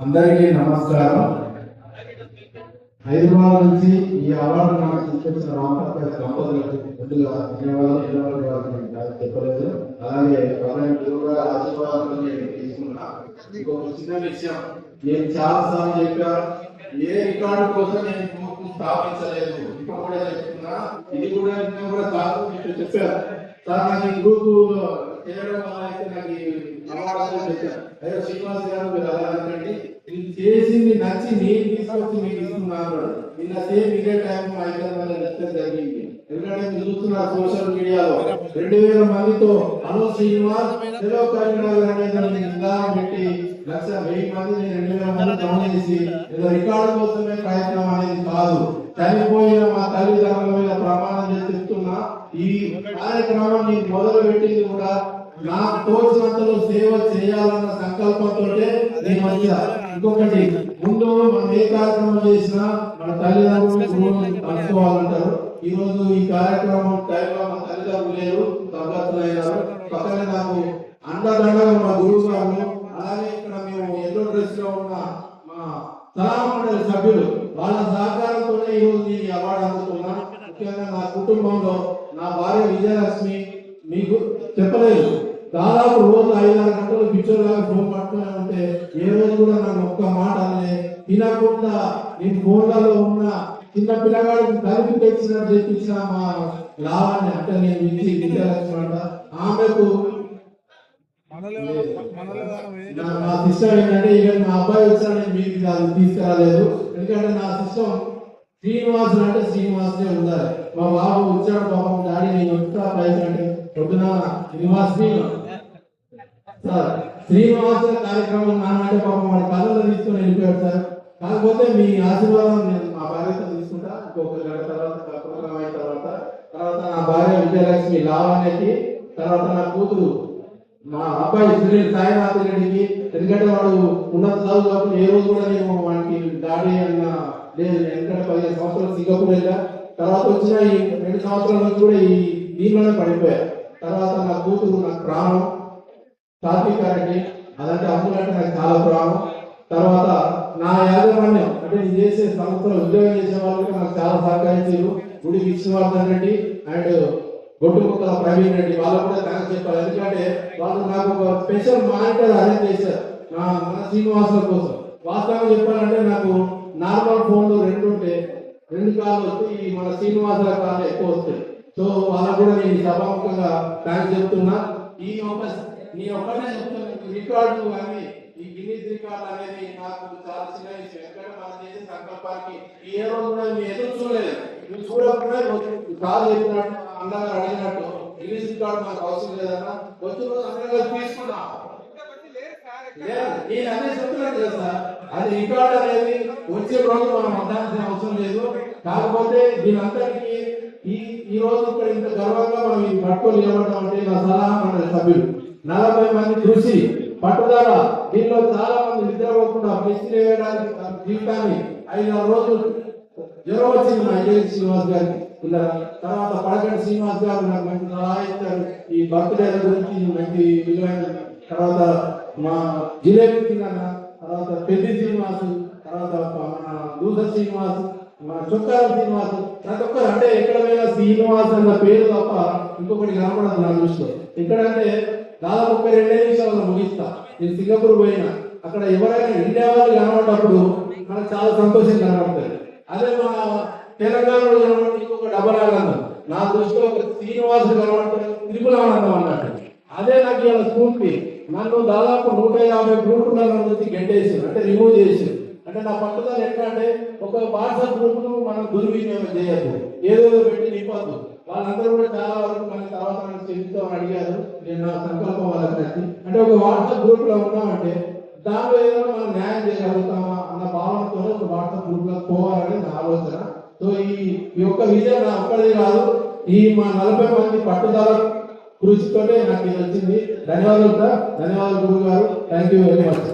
అందరికీ నమస్కారం. హైదరాబాద్ నుంచి ఈ అవార్డు నాకు తీసుకొచ్చిన రామకృష్ణ దంపతులకు ముందుగా ధన్యవాదాలు చెప్పలేదు. అలాగే ఆశీర్వాదాలు తీసుకున్నా. ఇంకొక చిన్న విషయం, నేను చాలా సార్లు చెప్పా, ఏ రికార్డు కోసం నేను గ్రూప్ స్థాపించలేదు. ఇప్పుడు కూడా చెప్తున్నా, ఇది కూడా కాదు చెప్పారు సార్. నాకు ఈ గ్రూప్ చేయడం వల్ల అయితే నాకు అవార్డు చెప్పారు. అయ్యో శ్రీనివాస్ గారు మీరు అలా అనకండి, ఇది చేసింది నచ్చి నేను తీసుకొచ్చి మీకు ఇస్తున్నాను. నిన్న సేమ్ ఇదే టైం హైదరాబాద్ జరిగింది. ఎందుకంటే మీరు చూస్తున్నారు సోషల్ మీడియాలో 2000 మందితో అను శ్రీనివాస్ తెలుగు కరీంనగర్ అనేది నిదానం పెట్టి 1,1000 మంది 2000 మంది డౌన్ చేసి ఏదో రికార్డు కోసమే ప్రయత్నం అనేది కాదు. చనిపోయిన మా తల్లిదండ్రుల మీద ప్రమాణం చేసి చెప్తున్నా, ఈ కార్యక్రమం నేను మొదలు పెట్టింది కూడా నాకు తోచినంతలో సేవ చేయాలన్న సంకల్పంతో నేను వచ్చా. ఇంకొకటి, ముందు మనం ఏ కార్యక్రమం చేసినా మన తల్లిదండ్రులు కలుసుకోవాలంటారు. ఈ రోజు ఈ కార్యక్రమం టైంలో మా తల్లిదండ్రులు లేరు, తగ్గతులయ్యారు. పక్కనే నాకు అండదండగా మా గురువు గారు, అలాగే ఇక్కడ మేము ఎల్లో డ్రెస్ లో ఉన్న మా సలహా మండలి సభ్యులు, వాళ్ళ సహకారంతోనే ఈ రోజు ఈ అవార్డు అందుకున్నా. ముఖ్యంగా నా కుటుంబంలో నా భార్య విజయలక్ష్మి, మీకు చెప్పలేదు, దాదాపు రోజు 5-6 గంటలు పిచ్చోలాగా ఫోన్ పట్టుకునే ఉంటే ఏ రోజు కూడా నన్ను ఒక్క మాట అనే తినకుండా నేను ఫోన్లలో ఉన్న చిన్న పిల్లగాడికి కలిపి తెచ్చినట్టు తెప్పించిన మా లావాన్ని అంటే నేను ఇచ్చి విజయలక్ష్మి అంట. ఆమెకు నా సిస్టమ్ ఏంటంటే, ఇక మా అబ్బాయి వచ్చా నేను మీకు అది తీసుకురాలేదు. ఎందుకంటే నా సిస్టమ్ శ్రీనివాసులు అంటే శ్రీనివాసులే ఉండాలి. మా బాబు వచ్చాడు, పాపం డాడీ నేను వస్తా పైకి అంటే పొద్దున శ్రీనివాస కార్యక్రమం నానంటే పాపం వాడి కళ్ళలో తీసుకుని వెళ్ళిపోయాడు సార్. కాకపోతే మీ ఆశీర్వాదం నేను మా భార్యతో తీసుకుంటా. ఇంకొక గంట తర్వాత అయిన తర్వాత నా భార్య విజయలక్ష్మి లావాణ్యకి, తర్వాత నా కూతురు మా అబ్బాయి సునీల్ సాయినాథ్ రెడ్డికి. ఎందుకంటే వాడు ఉన్నత చదువు కాబట్టి ఏ రోజు కూడా నేను వాడికి డాడీ అన్న లేదు. ఎందుకంటే 15 సంవత్సరాలు సింగపూర్ వెళ్ళా, తర్వాత వచ్చిన ఈ 2 సంవత్సరాల నుంచి కూడా ఈ దీంట్లోనే పడిపోయా. తర్వాత నా కూతురు నాకు ప్రాణం, సాత్విక రెడ్డి, అదంటే అమ్ములంటే నాకు చాలా ప్రాణం. తర్వాత నా యాజమాన్యం అంటే నేను చేసే సంస్థలో ఉద్యోగం చేసే వాళ్ళు నాకు చాలా సహకరించారు. గుడి విష్ణువర్ధన్ రెడ్డి అండ్ గొడ్డుముక్కల ప్రవీణ్ రెడ్డి, వాళ్ళు కూడా థ్యాంక్స్ చెప్పారు. ఎందుకంటే వాళ్ళు నాకు ఒక స్పెషల్ మానిటర్ అరేంజ్ చేశారు మన శ్రీనివాసుల కోసం. వాస్తవంగా చెప్పాలంటే నాకు నార్మల్ ఫోన్లు 2 ఉంటే 2 కాళ్ళు వస్తే ఈ మన శ్రీనివాసుల కాళ్ళు ఎక్కువ వస్తాయి. సో వాళ్ళకు కూడా నేను సభాముఖంగా థ్యాంక్స్ చెప్తున్నా. నేను ఒక్కనే చెప్తున్నా, రికార్డు కానీ ఈ గిన్నీస్ రికార్డు అనేది నాకు చాలా చిన్న విషయం. ఎందుకంటే మనం చేసే సంకల్పానికి ఏ రోజు కూడా నేను ఎదురు చూడలేదు. నువ్వు చూడకుండా కాదు చెప్పినట్టు అందరూ అడిగినట్టు గిన్నీస్ రికార్డు మనకు అవసరం లేదన్నా, వచ్చిన రోజు అందరూ తీసుకున్నా. నేను అన్నీ చెప్తున్నట్టు కదా, అది రికార్డు అనేది వచ్చే రోజు మనం అందాల్సిన అవసరం లేదు. కాకపోతే దీని అంతటికి ఈ రోజు ఇక్కడ ఇంత గర్వంగా మనం ఇది పట్టుకొని నిలబడడం అంటే నా సలహా మండలి సభ్యులు 40 మంది కృషి పట్టుదల, దీనిలో చాలా మంది నిద్రపోకుండా ప్రశ్న వేయడానికి జీవితాన్ని 5-6 రోజులు జ్వరం వచ్చింది మా ఇంజనీర్ శ్రీనివాస్ గారికి. తర్వాత పడగండి శ్రీనివాస్ గారు నాకు మంచి సలహా ఇచ్చారు ఈ బర్త్డే గురించి, మంచి విలువైన. తర్వాత మా జిలేబీ కిందన్న, తర్వాత పెద్ది శ్రీనివాస్, తర్వాత మన దూస శ్రీనివాస్, మా చొక్కాల శ్రీనివాస్, ప్రతి ఒక్కరు అంటే ఎక్కడ పోయినా శ్రీనివాస్ అన్న పేరు తప్ప ఇంకొకటి కనపడదు నా దృష్టిలో. ఎక్కడంటే దాదాపు 32 నిమిషాలు ముగిస్తా. నేను సింగపూర్ పోయినా, అక్కడ ఎవరైనా ఇండియా వాళ్ళు కనబడ్డప్పుడు మనకు చాలా సంతోషం కనబడుతుంది. అదే మా తెలంగాణలో కనబడి ఇంకొక డబల్ ఆనందం. నా దృష్టిలో ఒక శ్రీనివాసులు కనబడతారు, త్రిపుల ఆనందం అన్నట్టు. అదే నాకు ఇలా స్ఫూర్తి. నన్ను దాదాపు 150 గ్రూపులలో నుంచి గెట్టేసి అంటే రిమూవ్ చేసి, అంటే నా పట్టుదల ఎట్లా అంటే ఒక వాట్సాప్ గ్రూప్ ను మనం దుర్వినియోగం చేయద్దు, ఏదో పెట్టి నింపద్దు. వాళ్ళందరూ కూడా చాలా వరకు మన తర్వాత చెప్తామని అడిగారు. నేను నా సంకల్పం వాళ్ళకి నచ్చి, అంటే ఒక వాట్సాప్ గ్రూప్ లో ఉన్నామంటే దానిలో ఏదైనా మనం న్యాయం చేయగలుగుతామా అన్న భావనతో ఒక వాట్సాప్ గ్రూప్ లో పోవాలని నా ఆలోచన. సో ఈ యొక్క విజయం నా ఒక్కడే కాదు, ఈ మా 40 మంది పట్టుదల కృషితోనే నాకు ఇది వచ్చింది. ధన్యవాదాలు గురువు గారు. Thank you very much.